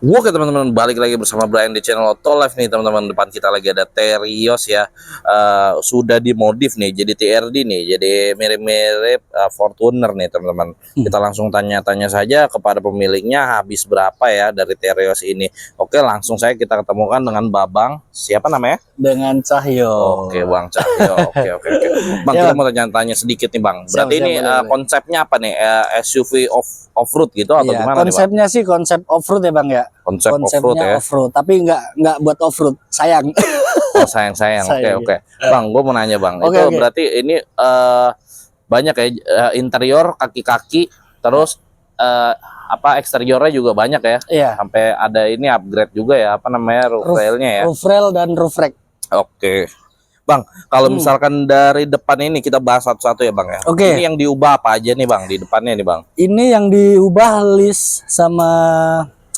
Oke teman-teman, balik lagi bersama Brian di channel Auto Life nih teman-teman. Depan kita lagi ada Terios ya, sudah dimodif nih jadi TRD nih, jadi mirip-mirip Fortuner nih teman-teman. Kita langsung tanya-tanya saja kepada pemiliknya habis berapa ya dari Terios ini. Oke, langsung saya kita ketemukan dengan Babang, siapa namanya? Dengan Cahyo. Oke Bang Cahyo. Oke. Bang, Ya, kita mau tanya-tanya sedikit nih Bang. Berarti Siap, ini boleh. konsepnya apa nih? SUV off-road gitu atau Iya, gimana nih Bang? konsepnya sih konsep off-road ya Bang ya. Konsep off-road Konsepnya ya. off-road, tapi nggak buat off-road, sayang. Oh sayang. Oke. Bang, gue mau nanya Bang. Oke, Itu oke. berarti ini banyak ya interior, kaki-kaki, terus eksteriornya juga banyak ya. Iya. Sampai ada ini upgrade juga ya, apa namanya, roof railnya ya. Roof rail dan roof rack. Oke. Bang, kalau misalkan dari depan ini kita bahas satu-satu ya Bang ya. Oke. Ini yang diubah apa aja nih Bang di depannya nih Bang? Ini yang diubah list sama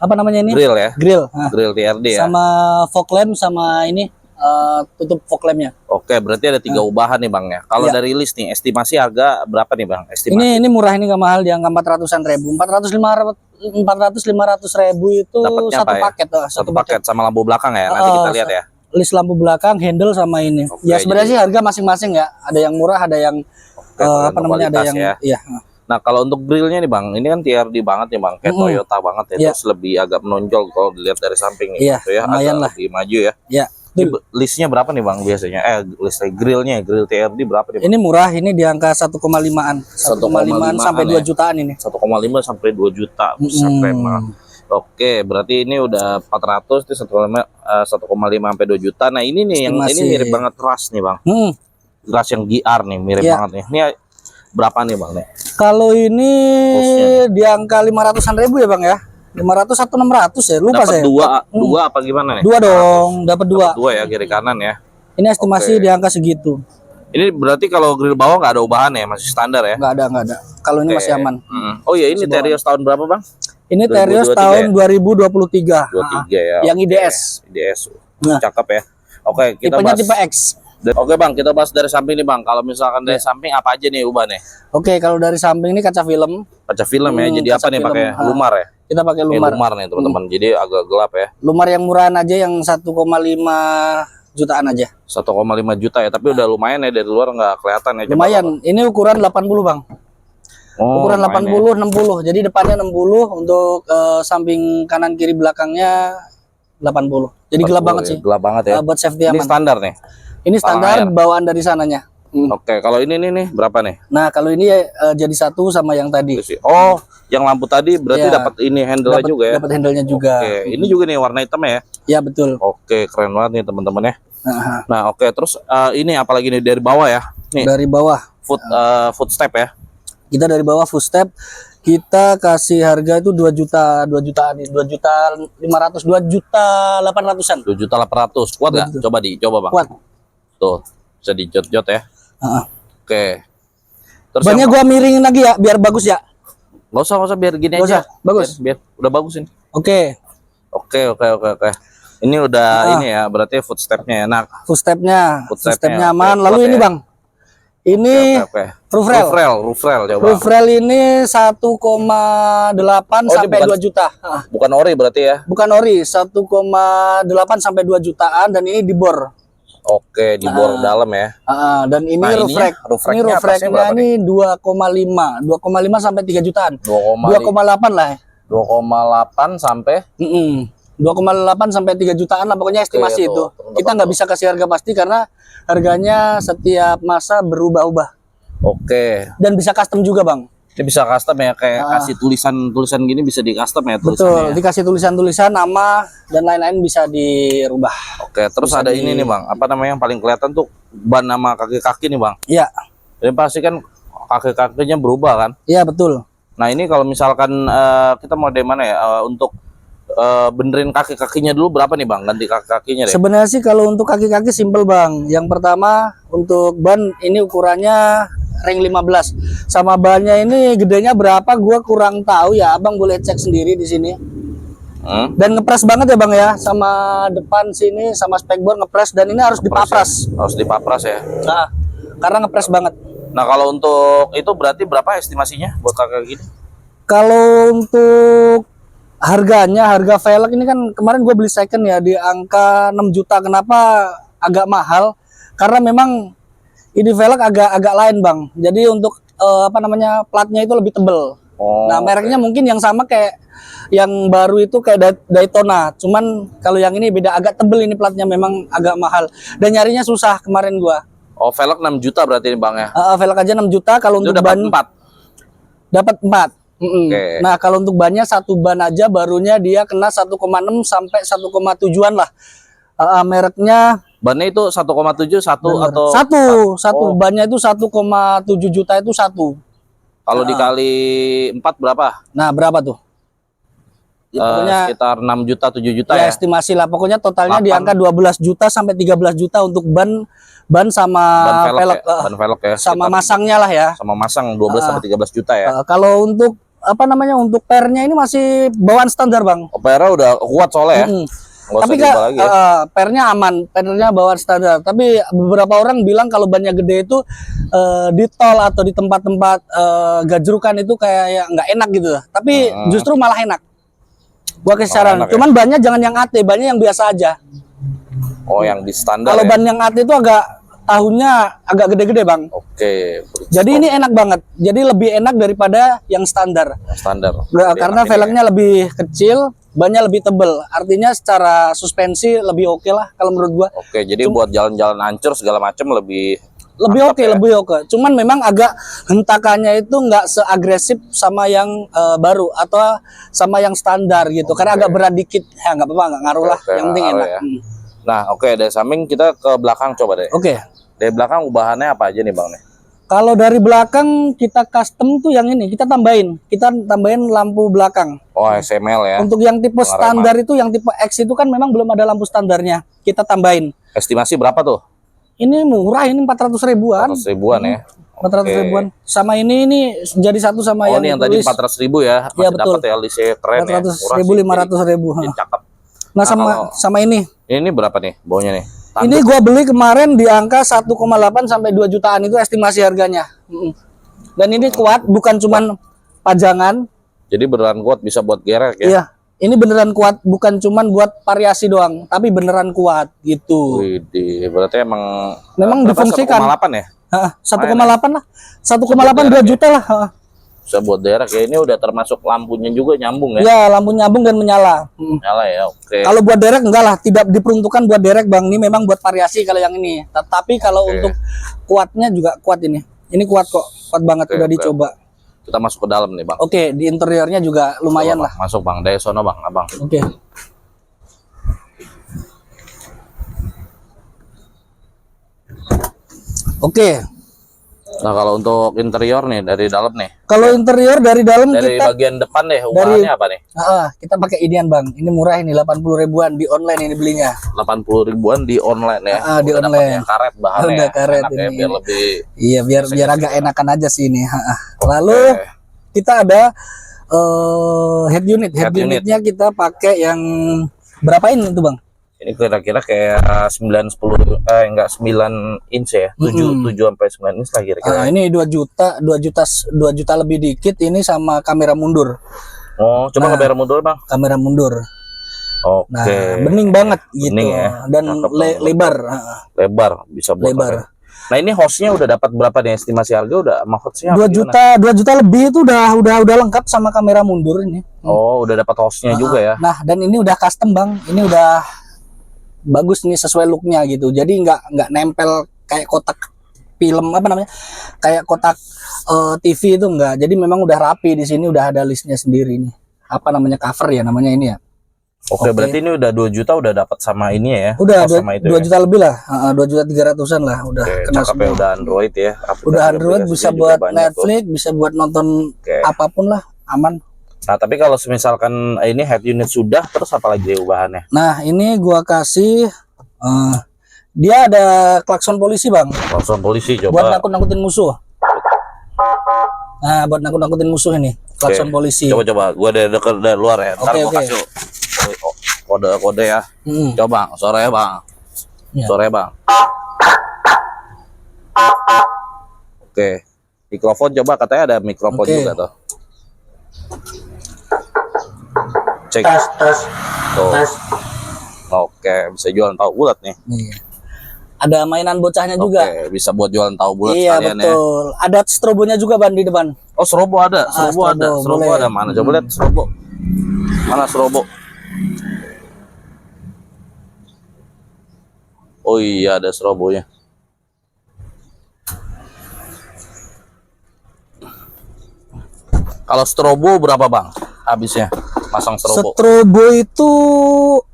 apa namanya ini? Grill ya. Grill. Nah, Grill TRD ya. sama fog lamp sama ini tutup fog lampnya. Oke, berarti ada 3 ubahan nih Bang ya. Kalau Iya. dari list nih, estimasi harga berapa nih Bang? Estimasi. Ini murah, ini nggak mahal, di angka 400-an ribu. 400-500 ribu itu Dapatnya satu apa ya? paket. Satu paket sama lampu belakang ya. Nanti kita lihat ya. List lampu belakang, handle sama ini. Oke, Ya sebenarnya sih harga masing-masing ya. Ada yang murah, ada yang apa tergantung namanya, ada kualitas yang ya. iya. Nah, kalau untuk grillnya nih Bang, ini kan TRD banget nih Bang, kayak Toyota banget ya, Iya. terus lebih agak menonjol kalau dilihat dari samping nih, Iya, gitu ya, lumayan agak lah. lebih maju ya. Ya. Ini listnya berapa nih Bang biasanya? Listnya grillnya, grill TRD berapa nih Bang? Ini murah, ini di angka 1,5-an. 1,5-an sampai 2 jutaan ini. 1,5 sampai 2 juta, bisa keren banget. Oke, berarti ini udah 400, itu 1,5 sampai 2 juta. Nah, ini nih yang ini Estimasi. mirip banget Rush nih Bang. Rush yang GR nih, mirip Iya. banget nih. Ini berapa nih Bang nih? Kalau ini Costnya di angka 500-an ribu ya Bang ya. 500 atau 600 ya, lupa Dapat saya. dua apa gimana nih? Dua dong, dapat dua. Dua ya, kiri kanan ya. Ini estimasi Oke. di angka segitu. Ini berarti kalau grill bawah nggak ada ubahan ya, masih standar ya? Nggak ada. Kalau ini masih aman. Oh iya, ini Terios tahun berapa Bang? Ini 2023 Terios tahun 2023. 23 ya. Yang oke. IDS. IDS. Nah. Cakep ya. Oke, kita Tipenya bahas. tipe X. Oke Bang, kita bahas dari samping nih Bang. Kalau misalkan dari samping apa aja nih ubah nih? Oke, kalau dari samping ini kaca film. Kaca film ya. Jadi kaca apa nih film. pakai lumar ya? Kita pakai Ini lumar. lumar nih teman-teman. Jadi agak gelap ya. Lumar yang murahan aja, yang 1,5 jutaan aja. 1,5 juta ya. Tapi udah lumayan ya, dari luar nggak kelihatan ya. Coba, Lumayan. Bang. Ini ukuran 80, Bang. Oh, Ukuran lumayan 80 60. Jadi depannya 60, untuk samping kanan kiri belakangnya 80. Jadi ya. gelap banget sih. Gelap banget ya. Buat safety Ini aman. standar nih. Ini standar Air. bawaan dari sananya. Oke, kalau ini nih berapa nih? Nah, kalau ini jadi satu sama yang tadi. Oh, yang lampu tadi berarti Iya. dapat ini handle juga ya. Dapat handle-nya juga. Oke, ini juga nih warna hitam ya. Ya, betul. Oke, keren banget nih teman-teman ya. Nah, Nah, oke, terus ini apalagi nih dari bawah ya. Nih, dari bawah. footstep ya. Kita dari bawah full step, kita kasih harga itu 2 jutaan nih, 2 juta 500, 2 juta 800-an. 2.800.000. Kuat nggak? Coba Bang. Kuat. Tuh, bisa dijot-jot ya. Heeh. Oke. Terus Bannya yang, gua miringin lagi ya, biar bagus ya. nggak usah biar gini Nggak aja. usah, bagus. Biar udah bagus ini. Oke, Oke. Ini udah ini ya, berarti footstepnya ya. Nah, full stepnya Footstepnya, aman. oke, Lalu kuat ini ya. Bang, ini oke. roof rail. Roof rail coba. Roof rail ini 1,8 Oh, ini sampai bukan- 2 juta. Ah, Bukan ori berarti ya. bukan ori, 1,8 sampai 2 jutaan, dan ini dibor. Oke, di bor dalam ya. Dan ini Nah, roof ininya, rack. roof Ini racknya roof atasnya racknya berapa ini 2,5 sampai 3 jutaan. 2,8 2,8 lah. 2,8 sampai 2,8 sampai 3 jutaan lah, pokoknya estimasi Oke, itu. tuh, Kita nggak bisa kasih harga pasti karena harganya setiap masa berubah-ubah, Oke. dan bisa custom juga Bang. Ini bisa custom ya, kayak kasih tulisan gini bisa di custom ya tulisannya. Betul, dikasih tulisan-tulisan, nama dan lain-lain bisa dirubah. Oke, terus ada ini nih Bang, apa namanya yang paling kelihatan tuh ban sama kaki-kaki nih Bang. Iya, Ini pasti kan kaki-kakinya berubah kan. iya betul. Nah, ini kalau misalkan kita mau dari mana ya, untuk benerin kaki-kakinya dulu berapa nih Bang, ganti kaki-kakinya deh. Sebenarnya sih kalau untuk kaki-kaki simple Bang. Yang pertama untuk ban ini ukurannya ring 15. Sama bannya ini gedenya berapa gua kurang tahu ya. Abang boleh cek sendiri di sini. Dan ngepres banget ya Bang ya, sama depan sini sama spekbor ngepres, dan ini harus dipapras. Harus dipapras ya. Nah, karena ngepres banget. Nah, kalau untuk itu berarti berapa estimasinya buat kakak gini? Kalau untuk Harga velg ini kan kemarin gue beli second ya di angka 6 juta. Kenapa agak mahal? Karena memang ini velg agak lain bang. Jadi untuk platnya itu lebih tebel. Oh, Nah mereknya mungkin yang sama kayak yang baru itu kayak Daytona. Cuman kalau yang ini beda, agak tebel ini platnya, memang agak mahal. Dan nyarinya susah kemarin gua. Oh, velg 6 juta berarti ini bang ya? Velg aja 6 juta. Kalau Itu untuk dapat ban 4. dapat 4. Oke. Nah kalau untuk bannya satu ban aja barunya dia kena 1,6 sampai 1,7an lah. Mereknya Bannya itu 1,7 satu atau satu Oh. bannya itu 1,7 juta itu satu. Kalau dikali 4 berapa? Nah berapa tuh? Ya, pokoknya Sekitar 6 juta 7 juta ya ya. estimasi lah. Pokoknya totalnya di 8. angka 12 juta sampai 13 juta untuk ban sama Ban velg velg, ya, ban velg ya. sama Sekitar- masangnya lah ya. sama masang 12 sampai 13 juta ya. Kalau untuk untuk pernya ini masih bawaan standar bang. Opera udah kuat soalnya ya. Nggak Tapi usah diubah lagi ya. pernya aman, pernya bawaan standar. Tapi beberapa orang bilang kalau bannya gede itu di tol atau di tempat-tempat gajrukan itu kayak nggak enak gitu. Tapi justru malah enak. Gua kasih saran. enak ya? Cuman bannya jangan yang AT, bannya yang biasa aja. Oh, yang di standar Kalau ya. ban yang AT itu tahunnya agak gede-gede bang. Oke. Jadi ini enak banget. Jadi lebih enak daripada yang standar. standar. Karena Enak ini velgnya lebih kecil, bannya lebih tebel. Artinya secara suspensi lebih oke lah kalau menurut gua. ya. Oke, jadi buat jalan-jalan hancur segala macam lebih Lebih mantap oke, ya. lebih oke. Cuman memang agak hentakannya itu nggak seagresif sama yang baru atau sama yang standar gitu. Karena agak berat dikit. Ya nggak apa-apa, nggak ngaruh lah. Oke, Yang penting nggak enak. ngaruh ya. Nah, oke, dari samping kita ke belakang coba deh. Oke. Dari belakang ubahannya apa aja nih, Bang nih? Kalau dari belakang kita custom tuh yang ini, kita tambahin lampu belakang. Oh, SML ya. Untuk yang tipe Pengereman. standar itu, yang tipe X itu kan memang belum ada lampu standarnya. Kita tambahin. Estimasi berapa tuh? Ini murah, ini 400 ribuan. 400 ribuan ya. 400 Oke. ribuan. Sama ini jadi satu sama Oh, yang ini yang tadi tulis 400 ribu ya. Iya, Masih betul. dapat ya listnya keren 400 ya. Murah ribu, sih, 500 ribu. jadi cakep. Nah kalau- sama ini. Ini berapa nih baunya nih? Ini gua beli kemarin di angka 1,8 sampai 2 jutaan itu estimasi harganya. Dan ini kuat, bukan cuman pajangan. Jadi beneran kuat, bisa buat gerek ya. Iya. Ini beneran kuat, bukan cuman buat variasi doang, tapi beneran kuat gitu. Widih, berarti emang Memang berapa, difungsikan. 1,8 ya? 1,8 lah. 1,8 2 juta lah. Bisa buat derek ya. Ini udah termasuk lampunya juga nyambung ya. Ya, lampu nyambung dan menyala. Nyala ya, oke. Kalau buat derek enggak lah, tidak diperuntukkan buat derek bang. Ini memang buat variasi kalau yang ini. Tapi kalau Oke. untuk kuatnya juga kuat ini. Ini kuat kok, kuat banget, Oke, udah oke. dicoba. Kita masuk ke dalam nih, Bang. Oke, di interiornya juga lumayan Coba, lah. Bang. Masuk, Bang. Dari sono, Bang, Abang. Oke. Oke. Nah, kalau untuk interior nih dari dalam nih. Kalau interior dari dalam Dari kita bagian depan deh, ubahannya apa nih? kita pakai inian bang. Ini murah ini 80 ribuan di online ini belinya. 80 ribuan di online ya. Di Udah dapet online. yang karet bahannya. Udah ya. karet Enak ya, ini. biar lebih Iya, biar agak enakan aja sih ini. Lalu kita ada head unit. Head Head unit. unitnya kita pakai yang berapa ini tuh bang? ini kira-kira kayak 9 10 enggak 9 inch ya. 7 sampai 9 inch lah kira-kira. Ini 2 juta, 2 juta lebih dikit ini sama kamera mundur. Oh, coba kamera mundur, Bang. Kamera mundur. Oke. Nah, bening banget gitu. Bening ya. Dan Cakep banget. lebar. Lebar bisa buat Lebar. kamera. Nah, ini hostnya udah dapat berapa nih estimasi harga udah sama hostnya? 2 gimana? juta, 2 juta lebih itu udah lengkap sama kamera mundur ini. Oh, udah dapat hostnya juga ya. Nah, dan ini udah custom, Bang. Ini udah bagus nih sesuai looknya gitu. Jadi nggak nempel kayak kotak film kayak kotak TV itu enggak. Jadi memang udah rapi di sini, udah ada listnya sendiri nih. Apa namanya, cover ya namanya ini ya. Oke, berarti ini udah 2 juta udah dapat sama ini ya. Udah host sama 2 itu juta lebih lah. 2 juta 300-an lah udah ya. Oke, kena cakep ya, semua. udah Android ya. Udah Android, bisa aplikasinya juga buat banyak tuh. Netflix, bisa buat nonton Oke. apapun lah, aman. Nah, tapi kalau misalkan ini head unit sudah, terus apa lagi ubahannya? Nah, ini gua kasih dia ada klakson polisi, Bang. Langsung polisi Buat coba. nakut-nakutin musuh. Nah, buat nakut-nakutin musuh ini, klakson Oke. polisi. Coba gua dari dekat dari luar ya. Ntar Oke, gua oke. kasih kode-kode ya. Coba, sore ya, Bang. Ya. Sore, Bang. Oke. Mikrofon coba, katanya ada mikrofon Oke. juga tuh. Cek. tes. Tuh. Oke, bisa jualan tahu bulat nih. Iya. Ada mainan bocahnya juga. Oke, bisa buat jualan tahu bulat Iya sekalian ya. betul. Ada strobonya juga ban di depan. Oh, strobo ada, strobo ada, strobo, strobo boleh. ada. Mana coba lihat strobo. Mana strobo? Oh iya, ada strobonya. Kalau strobo berapa bang? Habisnya masang strobo. Strobo itu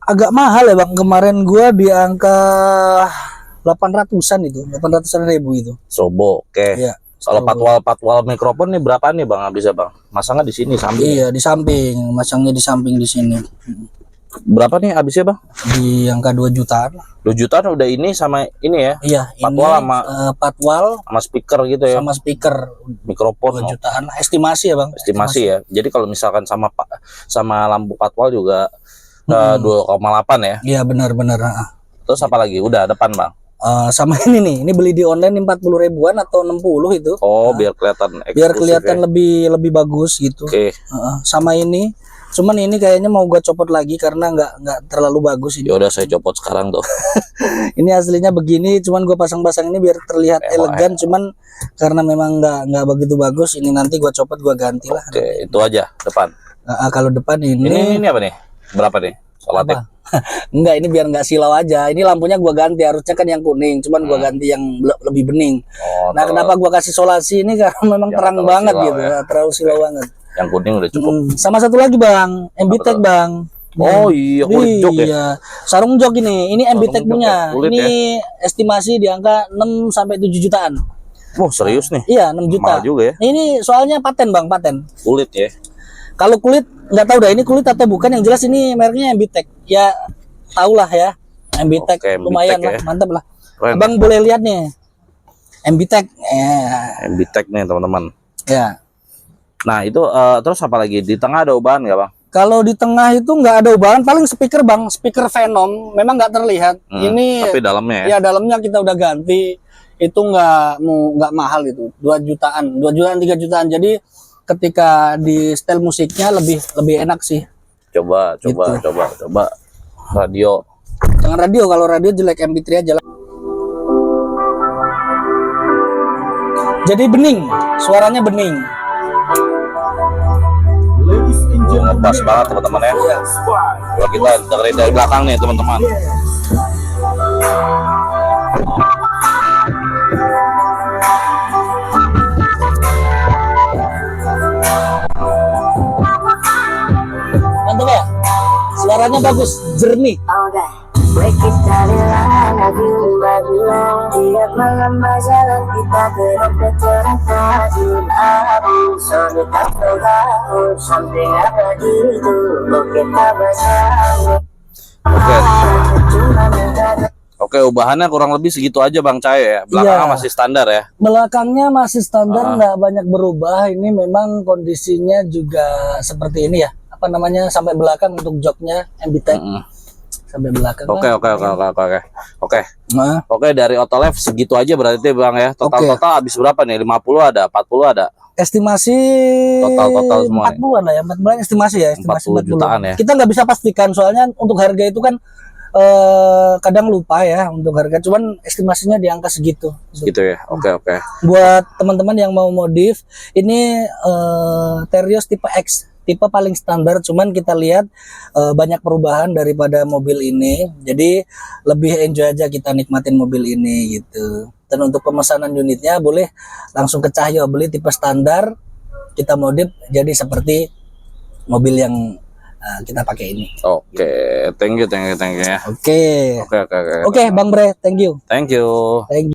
agak mahal ya bang. Kemarin gua di angka 800-an itu, 800-an ribu itu. Strobo, oke. Iya. Kalau patwal mikrofon nih berapa nih bang habisnya bang? Masangnya di sini samping. Iya di samping, masangnya di samping di sini. Berapa nih habisnya bang? Di angka 2 jutaan. 2 jutaan udah ini sama ini ya? Iya. Patwal ini, sama patwal sama speaker gitu ya? sama speaker Mikrofon. 2 jutaan. Estimasi ya bang. Estimasi ya. Jadi kalau misalkan sama lampu patwal juga 2,8 ya. Iya benar-benar. Terus apa lagi? Udah depan bang. Sama ini beli di online 40 ribuan atau 60 itu. Oh, biar kelihatan Biar eksklusif kelihatan ya. lebih bagus gitu. Oke. Sama ini, cuman ini kayaknya mau gua copot lagi karena nggak terlalu bagus ini. Ya udah saya copot sekarang tuh. Ini aslinya begini, cuman gua pasang-pasang ini biar terlihat elegan, cuman karena memang nggak begitu bagus, ini nanti gua copot gua ganti lah. Oke, itu aja depan. Kalau depan Ini apa nih? Berapa nih? Solatnya? apa? Enggak, ini biar nggak silau aja. Ini lampunya gua ganti, harusnya kan yang kuning, cuman gua ganti yang lebih bening. Oh, Nah, kenapa gua kasih solasi ini karena memang Yang terang terlalu banget silau gitu, ya. terlalu silau banget. yang kuning udah cukup. Sama satu lagi bang, MBTech bang. Oh iya, kulit jok ya. Iya, sarung jok ini MBTech jok punya. ya, kulit Ini estimasi di angka 6 sampai 7 jutaan. Wah, serius nih. Iya, 6 juta. Mahal juga ya. Ini soalnya paten bang, paten. Kulit ya. Kalau kulit nggak tahu dah ini kulit atau bukan, yang jelas ini mereknya MBTech. Ya tahulah ya, MBTech Oke, MBTech lumayan ya. lah, mantap lah. Keren. Abang boleh lihat nih, MBTech. MBTech nih teman-teman. Ya. Nah itu terus apa lagi? Di tengah ada ubahan nggak bang? Kalau di tengah itu nggak ada ubahan, paling speaker bang, speaker Venom, memang nggak terlihat. Ini Tapi dalamnya ya. ya dalamnya kita udah ganti, itu nggak mahal itu, 2 jutaan, 2 jutaan 3 jutaan. Jadi ketika di setel musiknya lebih enak sih. Coba. Radio. Jangan radio, kalau radio jelek, MP3 aja lah. Jadi bening, suaranya bening. Ngepas banget teman-teman ya. Kalau kita dengerin dari belakang nih teman-teman. Mantap ya? Suaranya bagus, jernih. Tiap malam berjalan kita gerak ke cerah tajam abu. Sore tak terganggu samping ada itu. Kita bersama. Oke, ubahannya kurang lebih segitu aja Bang Cahyo ya. Belakangnya Iya. masih standar ya. Belakangnya masih standar, nggak banyak berubah. Ini memang kondisinya juga seperti ini ya. Apa namanya, sampai belakang untuk joknya MBTech. Sampai belakang. Oke. Nah, Oke, dari Autolife segitu aja berarti Bang ya. Total habis berapa nih? 50 ada, 40 ada. estimasi Total semua 40-an lah ya, 40-an estimasi ya, estimasi 40 jutaan ya. Kita nggak bisa pastikan soalnya untuk harga itu kan kadang lupa ya untuk harga, cuman estimasinya di angka segitu. Gitu ya. Oke. Buat teman-teman yang mau modif, ini Terios tipe X, tipe paling standar, cuman kita lihat banyak perubahan daripada mobil ini, jadi lebih enjoy aja kita nikmatin mobil ini gitu. Dan untuk pemesanan unitnya boleh langsung ke Cahyo, beli tipe standar, kita modif jadi seperti mobil yang kita pakai ini. Oke, thank you ya. Oke, Oke. Bang Bre, thank you. Thank you. Thank you.